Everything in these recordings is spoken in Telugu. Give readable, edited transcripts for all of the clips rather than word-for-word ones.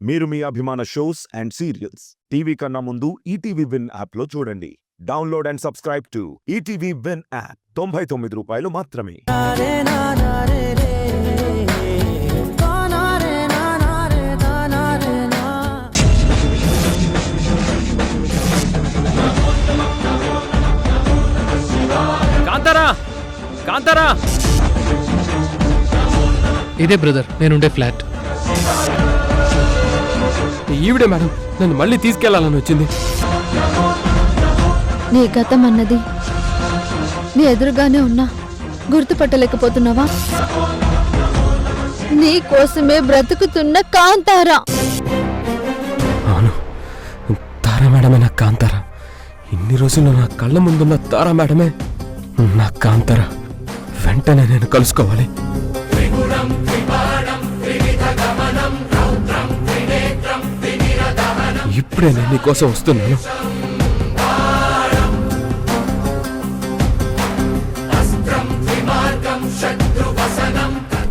మీరు మీ అభిమాన షోస్ అండ్ సీరియల్స్ టీవీ కన్నా ముందు ఈటీవీ విన్ యాప్లో చూడండి. Download and subscribe to ETV win app. 99 రూపాయలు మాత్రమే. కాంతారా, కాంతారా, ఇదే బ్రదర్ నేనుండే ఫ్లాట్. ఈవిడే మేడం నన్ను మళ్ళీ తీసుకెళ్లాలని వచ్చింది. నీ గతం అన్నది నీ ఎదురుగానే ఉన్నా గుర్తుపట్టలేకపోతున్నావా? నీ కోసమే బ్రతుకుతున్న కాంతారా. అవును, తారా మేడమే నా కాంతారా. ఇన్ని రోజులు నా కళ్ళ ముందున్న తారా మేడమే నా కాంతారా. వెంటనే నేను కలుసుకోవాలి. ఇప్పుడే నేను నీకోసం వస్తున్నాను.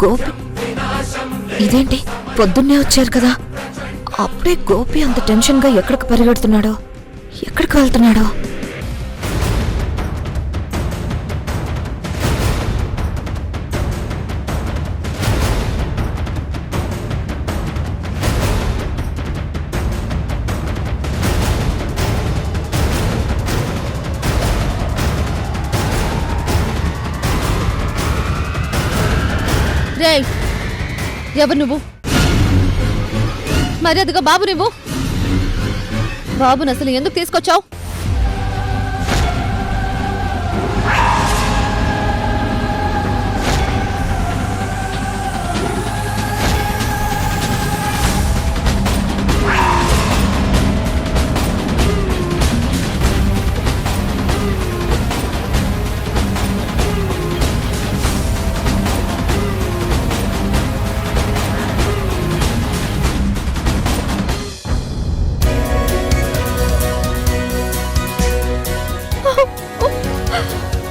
గోపి, ఇదేంటి పొద్దున్నే వచ్చారు కదా, అప్పుడే గోపి అంత టెన్షన్ గా ఎక్కడికి పరిగెడుతున్నాడో, ఎక్కడికి వెళ్తున్నాడో? రేయ్, ఎవరు నువ్వు? మర్యాదగా బాబు నువ్వు. బాబుని అసలు ఎందుకు తీసుకొచ్చావు?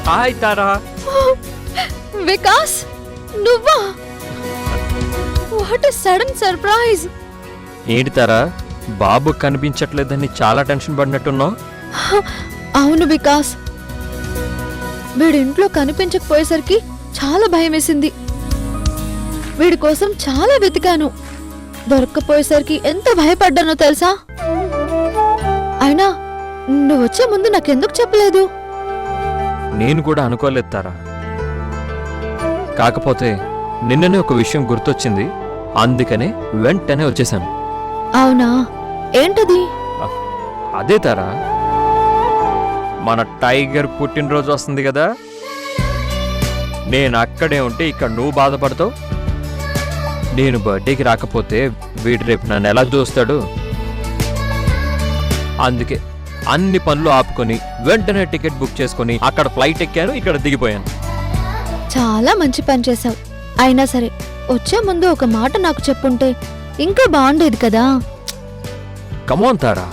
హాయ్ తారా. వికాస్, నువ్వా? What a sudden surprise. ఏంటి తారా, బాబు కనిపించట్లేదని చాలా టెన్షన్ పడినట్టున్నావు. అవును వికాస్, వీడి ఇంట్లో కనిపించకపోయేసరికి చాలా భయం వేసింది. వీడి కోసం చాలా వెతికాను, దొరక్కపోయేసరికి ఎంత భయపడ్డానో తెలుసా? అయినా నువ్వు వచ్చే ముందు నాకెందుకు చెప్పలేదు? నేను కూడా అనుకోలేదు తారా. కాకపోతే నిన్ననే ఒక విషయం గుర్తొచ్చింది, అందుకనే వెంటనే వచ్చేసాను. అవునా, ఏంటది? అదే తారా, మన టైగర్ పుట్టినరోజు వస్తుంది కదా. నేను అక్కడే ఉంటే ఇక్కడ నువ్వు బాధపడతావు. నేను బర్త్డేకి రాకపోతే వీడు రేపు నన్ను ఎలా చూస్తాడు? అందుకే అన్ని పనులు ఆపుకొని వెంటనే టికెట్ బుక్ చేసుకొని అక్కడ ఫ్లైట్ ఎక్కాను, ఇక్కడ దిగిపోయాను. చాలా మంచి పని చేశావు. అయినా సరే వచ్చే ముందు ఒక మాట నాకు చెప్పుంటే ఇంకా బాగుండేది కదా. కమోన్ తారా,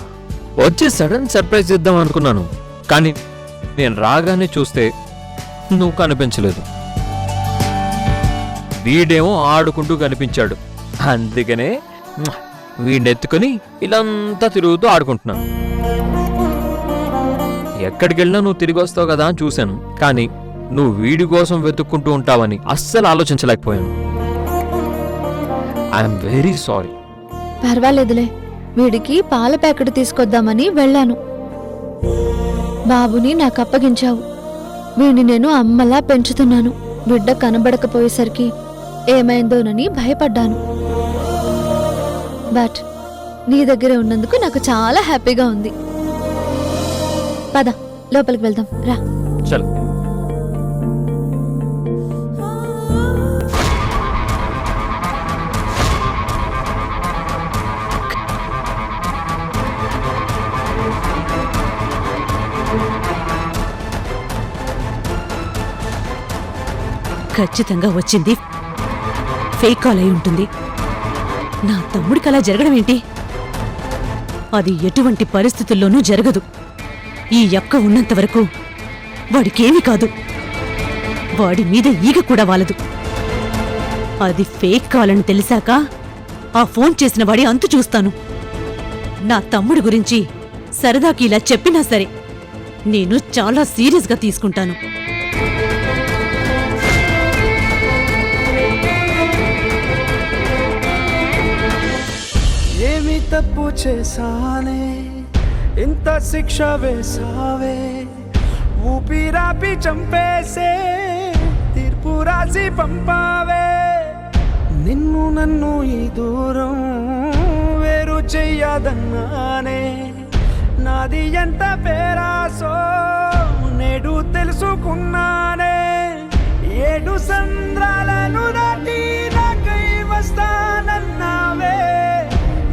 వచ్చే సడన్ సర్ప్రైజ్ ఇద్దాం అనుకున్నాను, కానీ నేను రాగానే చూస్తే నువ్వు కనిపించలేదు. వీడేమో ఆడుకుంటూ కనిపించాడు, అందుకనే వీడెత్తుకొని ఇలాంతా తిరుగుతూ ఆడుకుంటున్నాను. ఎక్కడికి వెళ్ళినా నువ్వు తిరిగి వస్తావు కదా అని చూశాను, కానీ నువ్వు వీడి కోసం వెతుక్కుంటూ ఉంటావని అస్సలు ఆలోచించలేకపోయాను. I'm very sorry. పర్వాలేదులే, వీడికి పాల ప్యాకెట్ తీసుకొద్దామని వెళ్ళాను. బాబుని నాకు అప్పగించావు. వీడిని నేను అమ్మలా పెంచుతున్నాను. బిడ్డ కనబడకపోయేసరికి ఏమైందోనని భయపడ్డాను. బట్ నీ దగ్గరే ఉన్నందుకు నాకు చాలా హ్యాపీగా ఉంది. పద, లోపలికి వెళ్దాం రా. చల్. ఖచ్చితంగా వచ్చింది ఫేక్ కాల్ అయి ఉంటుంది. నా తమ్ముడికి అలా జరగడం ఏంటి? అది ఎటువంటి పరిస్థితుల్లోనూ జరగదు. ఈ అక్క ఉన్నంత వరకు వాడికేమీ కాదు. వాడి మీద ఈగ కూడా వాలదు. అది ఫేక్ కాల్ అని తెలిసాక ఆ ఫోన్ చేసిన వాడి అంతు చూస్తాను. నా తమ్ముడి గురించి సరదాకి ఇలా చెప్పినా సరే నేను చాలా సీరియస్గా తీసుకుంటాను. ఏమి తప్పు చేశానే ఇంత శిక్ష వేసావే, ఊపిరాపి చంపేసే తీర్పు రాసి పంపావే. నిన్ను నన్ను ఈ దూరం వేరు చెయ్యదన్నానే, నాది ఎంత పేరాసో నేడు తెలుసుకున్నానే. 7 సంద్రాలను దాటి నాకై వస్తానన్నావే,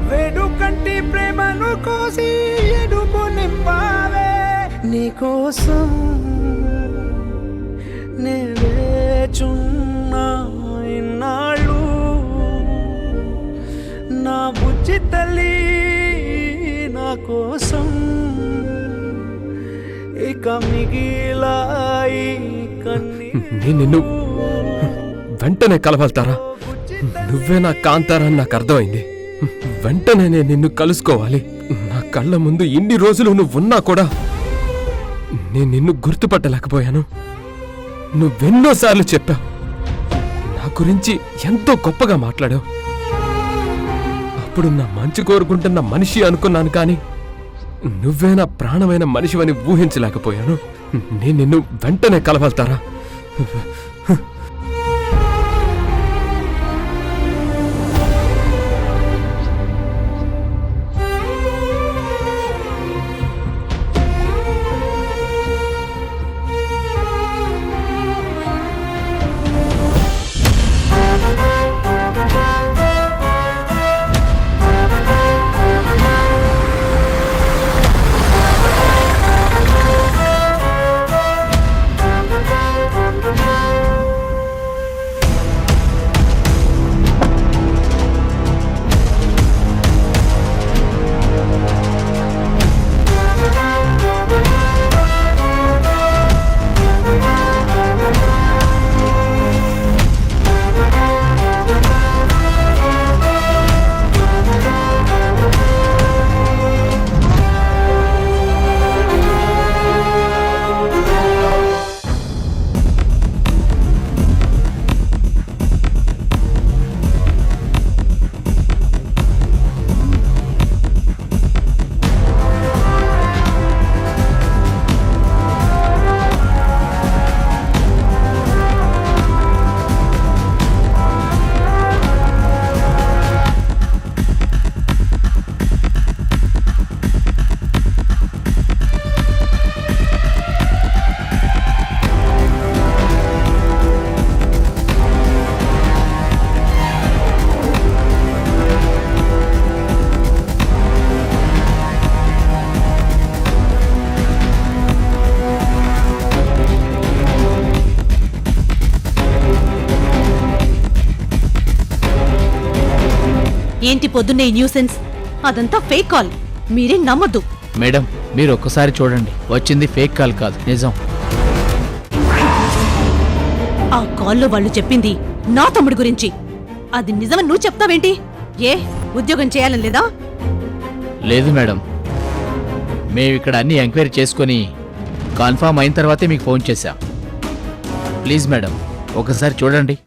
వేడుకంటి ప్రేమను కోసి ఎడుపు నింపావే. నీకోసం నే వేచున్నా ఇన్నాళ్ళు, నా బుజ్జి తల్లి నా కోసం ఇక మిగిలాయి నేను నిన్ను వెంటనే కలవాలతారా? నువ్వే నా కాంతారా అని నాకు అర్థమైంది. వెంటనే నేను నిన్ను కలుసుకోవాలి. నా కళ్ళ ముందు ఇన్ని రోజులు నువ్వున్నా కూడా నేను నిన్ను గుర్తుపట్టలేకపోయాను. నువ్వెన్నోసార్లు చెప్పావు, నా గురించి ఎంతో గొప్పగా మాట్లాడావు. అప్పుడు నా మంచి కోరుకుంటున్న మనిషి అనుకున్నాను, కానీ నువ్వే నా ప్రాణమైన మనిషివని ఊహించలేకపోయాను. నేను నిన్ను వెంటనే కలవాలతారా? ఏంటి పొద్దున్నే ఈ న్యూసెన్స్? అదంతా ఫేక్ కాల్, మీరే నమ్మొద్దు. మేడం, మీరు ఒక్కసారి చూడండి, వచ్చింది ఫేక్ కాల్ కాదు, నిజం. ఆ కాల్లో వాళ్ళు చెప్పింది నా తమ్ముడి గురించి. అది నిజమని నువ్వు చెప్తావేంటి? ఏ ఉద్యోగం చేయాలని లేదా? లేదు మేడం, మేము ఇక్కడ అన్ని ఎంక్వైరీ చేసుకొని కన్ఫర్మ్ అయిన తర్వాతే మీకు ఫోన్ చేశాం. ప్లీజ్ మేడం, ఒకసారి చూడండి.